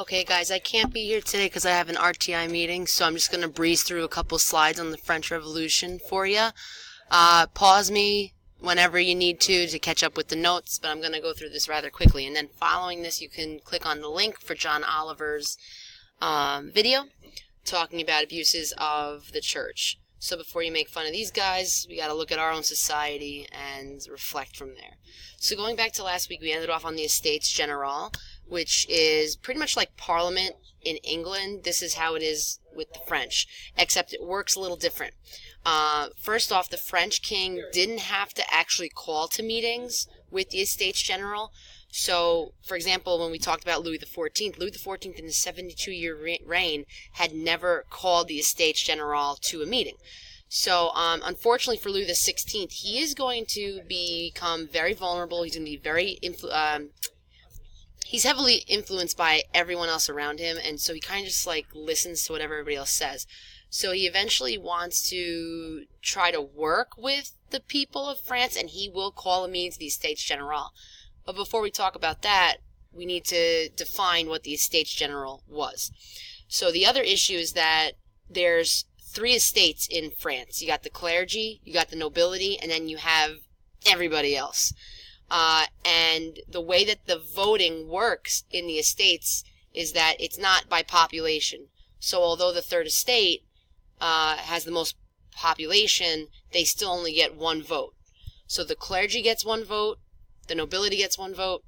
Okay, guys, I can't be here today because I have an RTI meeting, so I'm just going to breeze through a couple slides on the French Revolution for you. Pause me whenever you need to catch up with the notes, but I'm going to go through this rather quickly. And then following this, you can click on the link for John Oliver's video talking about abuses of the church. So before you make fun of these guys, we got to look at our own society and reflect from there. So going back to last week, we ended off on the Estates General, which is pretty much like Parliament in England. This is how it is with the French, except it works a little different. First off, the French king didn't have to actually call to meetings with the Estates General. So, for example, when we talked about Louis XIV, Louis XIV in his 72-year reign had never called the Estates General to a meeting. So, unfortunately for Louis XVI, he is going to become very vulnerable. He's going to be very he's heavily influenced by everyone else around him, and so he kind of just like listens to whatever everybody else says. So he eventually wants to try to work with the people of France, and he will call a meeting to the Estates General. But before we talk about that, we need to define what the Estates General was. So the other issue is that there's 3 estates in France. You got the clergy, you got the nobility, and then you have everybody else. And the way that the voting works in the estates is that it's not by population. So although the third estate has the most population, they still only get 1 vote. So the clergy gets 1 vote, the nobility gets 1 vote,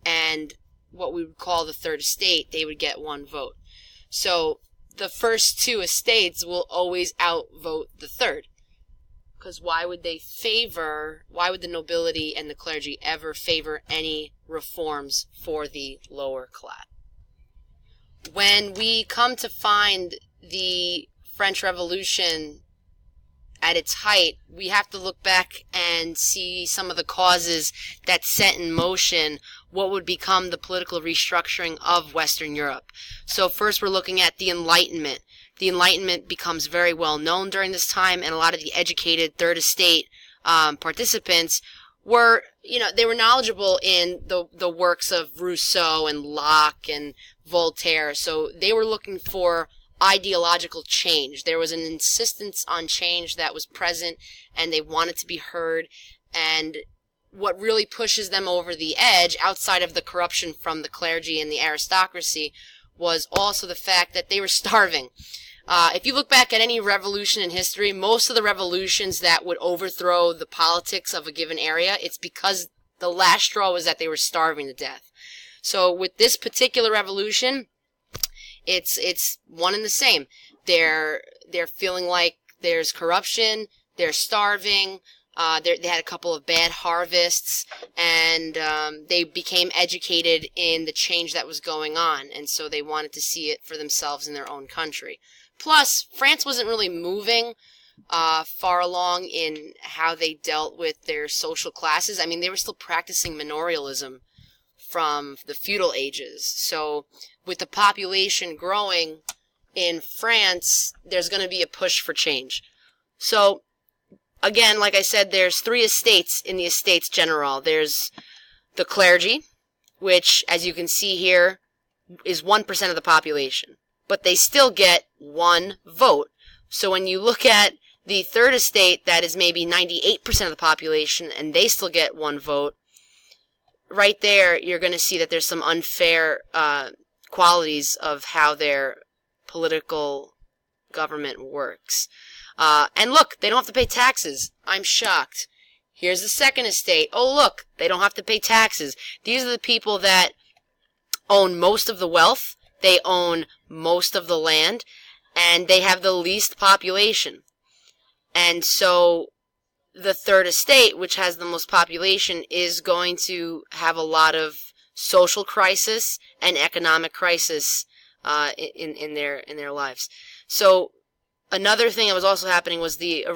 and what we would call the third estate, they would get 1 vote. So the first 2 estates will always outvote the third. Because why would the nobility and the clergy ever favor any reforms for the lower class? When we come to find the French Revolution at its height, we have to look back and see some of the causes that set in motion what would become the political restructuring of Western Europe. So first we're looking at the Enlightenment. The Enlightenment becomes very well known during this time, and a lot of the educated Third Estate participants were, they were knowledgeable in the works of Rousseau and Locke and Voltaire. So they were looking for ideological change. There was an insistence on change that was present, and they wanted to be heard. And what really pushes them over the edge, outside of the corruption from the clergy and the aristocracy, was also the fact that they were starving. If you look back at any revolution in history, most of the revolutions that would overthrow the politics of a given area, it's because the last straw was that they were starving to death. So with this particular revolution, it's one and the same. They're feeling like there's corruption, they're starving, they had a couple of bad harvests, and they became educated in the change that was going on, and so they wanted to see it for themselves in their own country. Plus, France wasn't really moving far along in how they dealt with their social classes. I mean, they were still practicing manorialism from the feudal ages. So with the population growing in France, there's going to be a push for change. So again, like I said, there's 3 estates in the Estates General. There's the clergy, which, as you can see here, is 1% of the population. But they still get 1 vote. So when you look at the third estate, that is maybe 98% of the population, and they still get 1 vote, right there you're going to see that there's some unfair qualities of how their political government works. And look, they don't have to pay taxes. I'm shocked. Here's the second estate. Oh, look, they don't have to pay taxes. These are the people that own most of the wealth. They own most of the land, and they have the least population. And so the third estate, which has the most population, is going to have a lot of social crisis and economic crisis in their lives. So another thing that was also happening was the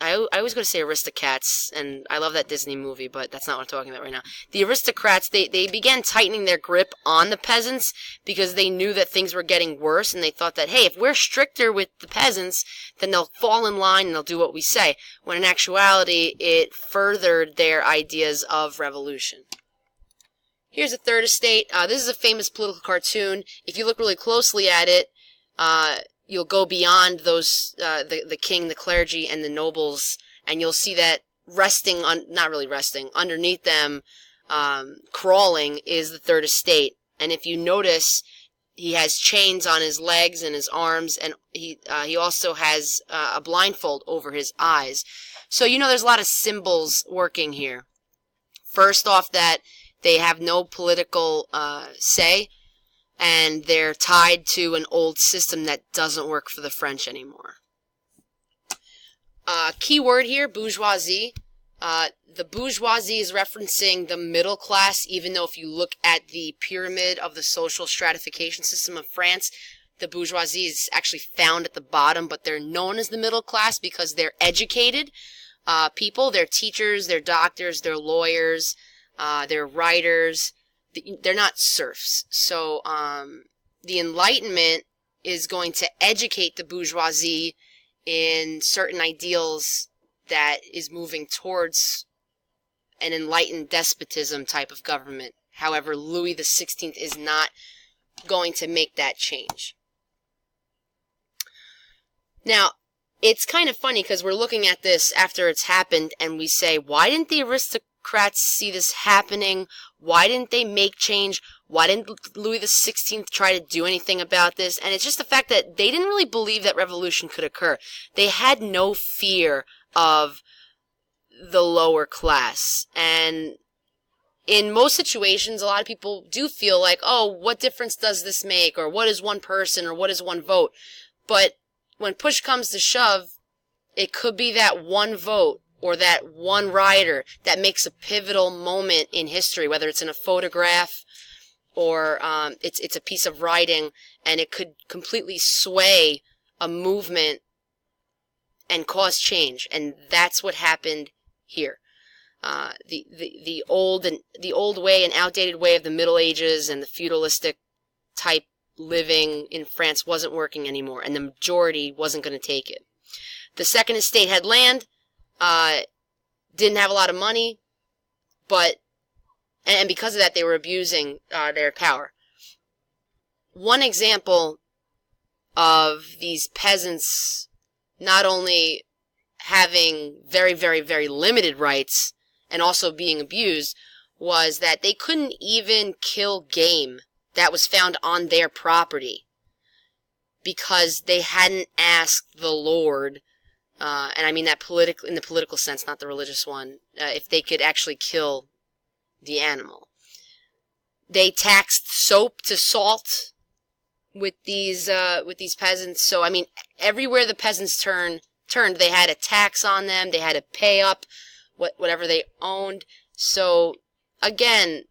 I always go to say Aristocats, and I love that Disney movie, but that's not what I'm talking about right now. The aristocrats, they began tightening their grip on the peasants because they knew that things were getting worse, and they thought that, hey, if we're stricter with the peasants, then they'll fall in line and they'll do what we say, when in actuality, it furthered their ideas of revolution. Here's a third estate. This is a famous political cartoon. If you look really closely at it, you'll go beyond those the king, the clergy, and the nobles, and you'll see that resting on, not really resting, underneath them, crawling, is the third estate. And if you notice, he has chains on his legs and his arms, and he also has a blindfold over his eyes. So you know there's a lot of symbols working here. First off, that they have no political say, and they're tied to an old system that doesn't work for the French anymore. Key word here, bourgeoisie. The bourgeoisie is referencing the middle class, even though if you look at the pyramid of the social stratification system of France, the bourgeoisie is actually found at the bottom, but they're known as the middle class because they're educated people. They're teachers, they're doctors, they're lawyers, they're writers. They're not serfs. So the Enlightenment is going to educate the bourgeoisie in certain ideals that is moving towards an enlightened despotism type of government. However, Louis XVI is not going to make that change. Now, it's kind of funny because we're looking at this after it's happened and we say, why didn't the aristocrats see this happening? Why didn't they make change? Why didn't Louis XVI try to do anything about this? And it's just the fact that they didn't really believe that revolution could occur. They had no fear of the lower class. And in most situations, a lot of people do feel like, oh, what difference does this make? Or what is one person? Or what is one vote? But when push comes to shove, it could be that one vote or that one rider that makes a pivotal moment in history, whether it's in a photograph or it's a piece of writing, and it could completely sway a movement and cause change. And that's what happened here. The old way and outdated way of the Middle Ages and the feudalistic type living in France wasn't working anymore, and the majority wasn't going to take it. The second estate had land, didn't have a lot of money, and because of that they were abusing their power. One example of these peasants not only having very, very, very limited rights and also being abused was that they couldn't even kill game that was found on their property because they hadn't asked the Lord, and I mean that in the political sense, not the religious one, if they could actually kill the animal. They taxed soap to salt with these peasants. So I mean, everywhere the peasants turned, they had a tax on them. They had to pay up whatever they owned. So again,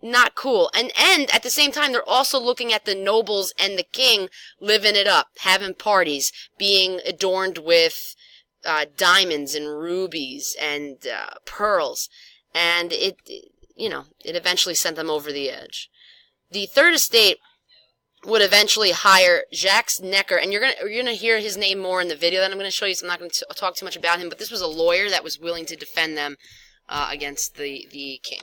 not cool. And at the same time, they're also looking at the nobles and the king living it up, having parties, being adorned with diamonds and rubies and pearls, and it eventually sent them over the edge. The third estate would eventually hire Jacques Necker, and you're gonna hear his name more in the video that I'm gonna show you. So I'm not going to talk too much about him, but this was a lawyer that was willing to defend them against the king.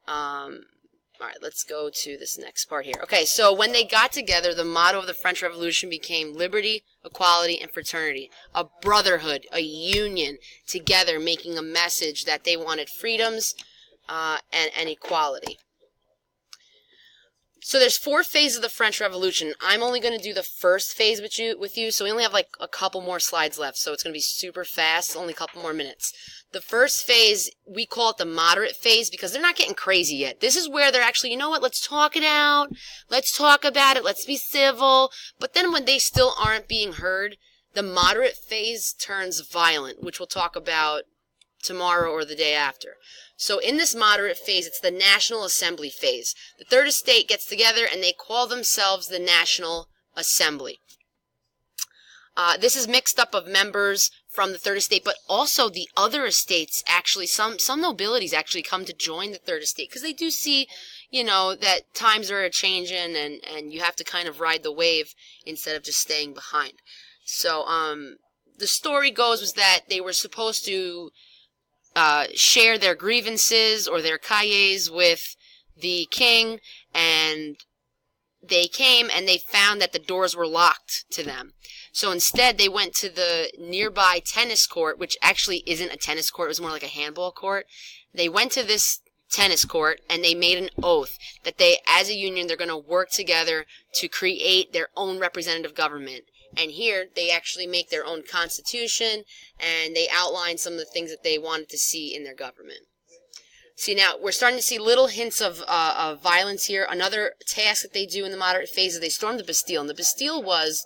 All right, let's go to this next part here. Okay, so when they got together, the motto of the French Revolution became liberty, equality, and fraternity. A brotherhood, a union, together making a message that they wanted freedoms and equality. So there's 4 phases of the French Revolution. I'm only going to do the first phase with you, so we only have like a couple more slides left, so it's going to be super fast, only a couple more minutes. The first phase, we call it the moderate phase because they're not getting crazy yet. This is where they're actually, you know what, let's talk it out, let's talk about it, let's be civil. But then when they still aren't being heard, the moderate phase turns violent, which we'll talk about tomorrow or the day after. So in this moderate phase, it's the National Assembly phase. The third estate gets together and they call themselves the National Assembly. This is mixed up of members from the third estate, but also the other estates actually, some nobilities actually come to join the third estate because they do see, that times are changing and you have to kind of ride the wave instead of just staying behind. So the story goes was that they were supposed to share their grievances or their cahiers with the king, and they came and they found that the doors were locked to them. So instead, they went to the nearby tennis court, which actually isn't a tennis court. It was more like a handball court. They went to this tennis court and they made an oath that they, as a union, they're going to work together to create their own representative government. And here, they actually make their own constitution, and they outline some of the things that they wanted to see in their government. See, now, we're starting to see little hints of violence here. Another task that they do in the moderate phase is they storm the Bastille. And the Bastille was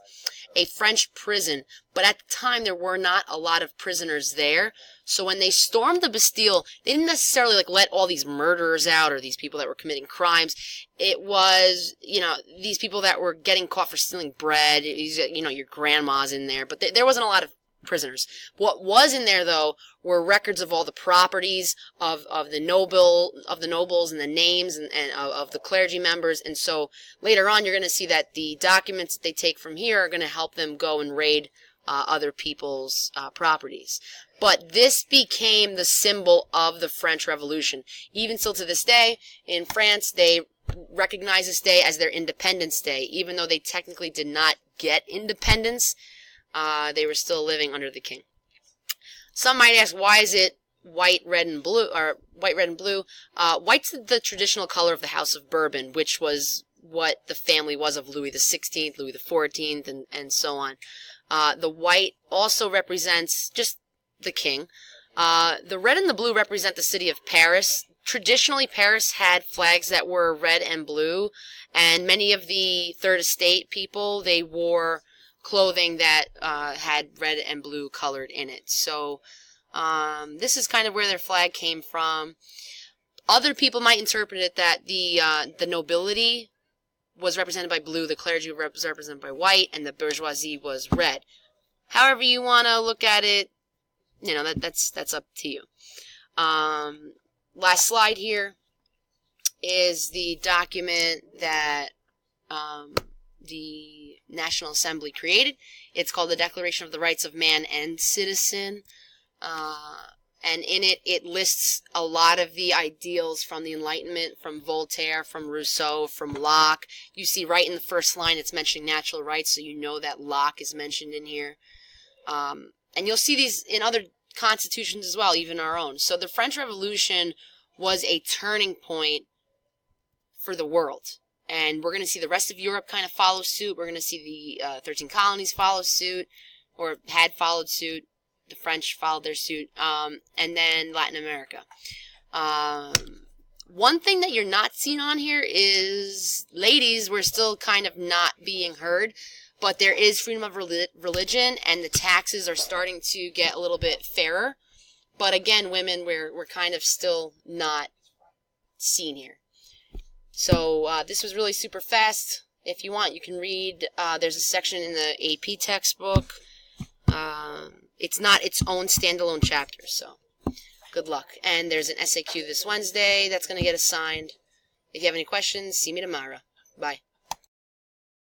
a French prison, but at the time there were not a lot of prisoners there. So when they stormed the Bastille, they didn't necessarily let all these murderers out or these people that were committing crimes. It was, these people that were getting caught for stealing bread, your grandma's in there, but there wasn't a lot of prisoners. What was in there, though, were records of all the properties of the nobles and the names and of the clergy members. And so later on, you're going to see that the documents that they take from here are going to help them go and raid other people's properties. But this became the symbol of the French Revolution. Even still to this day, in France, they recognize this day as their Independence Day, even though they technically did not get independence. They were still living under the king. Some might ask, why is it white, red, and blue? Or white, red, and blue. White's the traditional color of the House of Bourbon, which was what the family was of Louis XVI, Louis XIV, and so on. The white also represents just the king. The red and the blue represent the city of Paris. Traditionally, Paris had flags that were red and blue, and many of the Third Estate people, they wore clothing that had red and blue colored in it. So this is kind of where their flag came from. Other people might interpret it that the nobility was represented by blue, the clergy was represented by white, and the bourgeoisie was red. However you want to look at it, that's up to you. Last slide here is the document that the National Assembly created. It's called the Declaration of the Rights of Man and Citizen. And in it, it lists a lot of the ideals from the Enlightenment, from Voltaire, from Rousseau, from Locke. You see right in the first line, it's mentioning natural rights, so you know that Locke is mentioned in here. And you'll see these in other constitutions as well, even our own. So the French Revolution was a turning point for the world. And we're going to see the rest of Europe kind of follow suit. We're going to see the 13 colonies follow suit, or had followed suit. The French followed their suit. And then Latin America. One thing that you're not seeing on here is ladies were still kind of not being heard. But there is freedom of religion, and the taxes are starting to get a little bit fairer. But again, women, we're kind of still not seen here. So this was really super fast. If you want, you can read. There's a section in the AP textbook. It's not its own standalone chapter, so good luck. And there's an SAQ this Wednesday that's going to get assigned. If you have any questions, see me tomorrow. Bye.